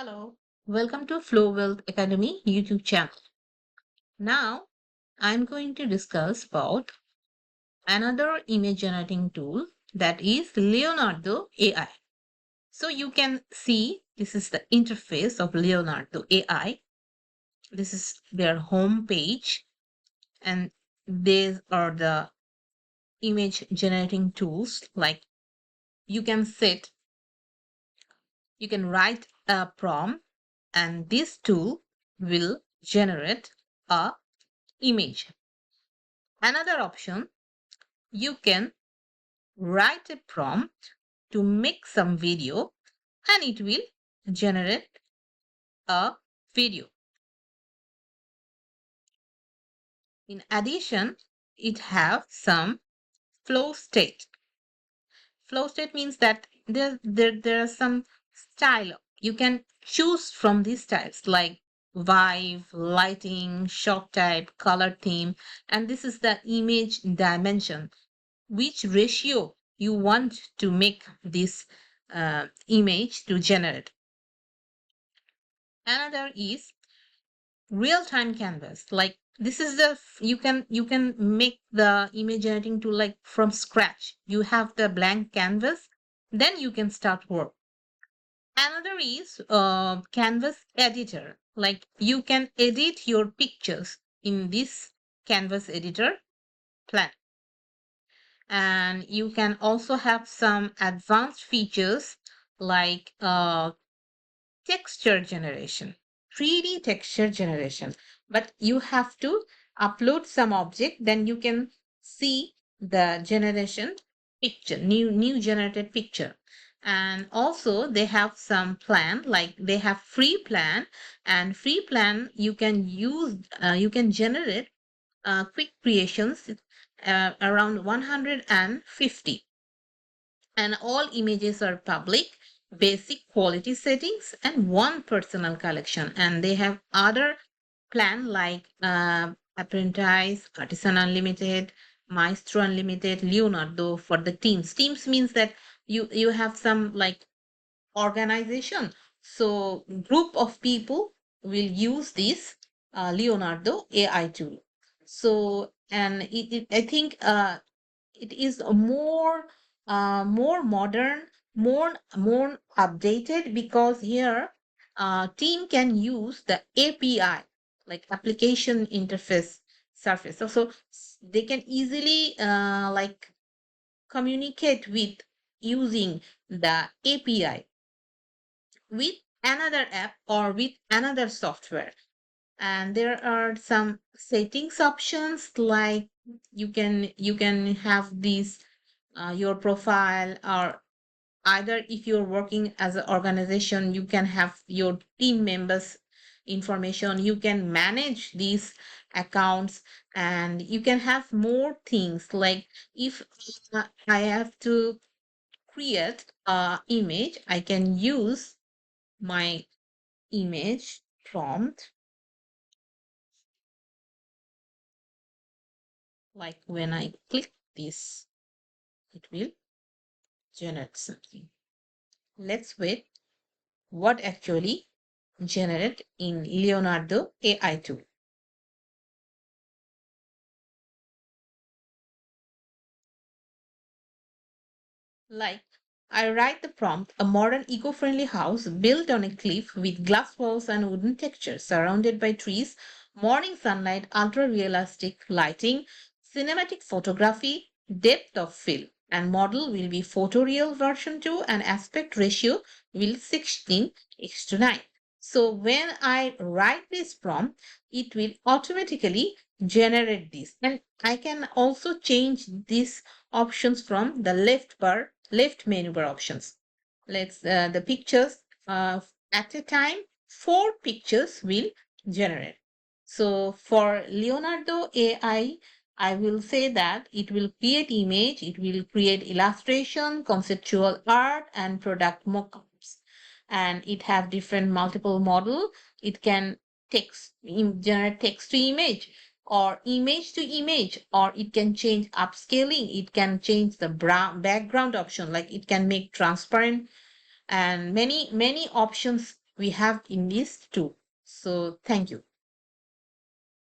Hello, welcome to Flowealth Academy YouTube channel. Now, I'm going to discuss about another image generating tool that is Leonardo AI. So you can see this is the interface of Leonardo AI. This is their home page, and these are the image generating tools. Like you can set, you can write a prompt, and this tool will generate a image. Another option, you can write a prompt to make some video and it will generate a video. In addition, it have some flow state. Flow state means that there are some style. You can choose from these styles like vibe, lighting, shot type, color theme, and this is the image dimension. Which ratio you want to make this image to generate. Another is real-time canvas. Like this is the you can make the image generating tool like from scratch. You have the blank canvas, then you can start work. Another is canvas editor. Like you can edit your pictures in this canvas editor plan. And you can also have some advanced features like texture generation, 3D texture generation. But you have to upload some object, then you can see the generation picture, new generated picture. And also they have some plan, like they have free plan, and free plan you can use, you can generate quick creations around 150, and all images are public, basic quality settings, and one personal collection. And they have other plan like apprentice, artisan unlimited, maestro unlimited, leonardo for the teams means that you have some like organization, so group of people will use this leonardo ai tool. So and I think it is a more modern, more updated, because here team can use the API, like application interface surface. So they can easily like communicate with using the API with another app or with another software. And there are some settings options, like you can have these your profile, or either if you're working as an organization you can have your team members information, you can manage these accounts, and you can have more things. Like if I have to create a image, I can use my image prompt, like when I click this it will generate something. Let's wait what actually generate in Leonardo AI tool. Like I write the prompt, a modern eco-friendly house built on a cliff with glass walls and wooden textures surrounded by trees, morning sunlight, ultra-realistic lighting, cinematic photography, depth of field, and model will be photoreal version 2 and aspect ratio will 16:9. So when I write this prompt, it will automatically generate this. And I can also change these options from the left menu bar options. Let's the pictures at a time, 4 pictures will generate. So for Leonardo AI, I will say that it will create image, it will create illustration, conceptual art, and product mockups. And it have different multiple model. It can generate text to image, or image to image, or it can change upscaling, it can change the background option, like it can make transparent, and many options we have in these two. So thank you.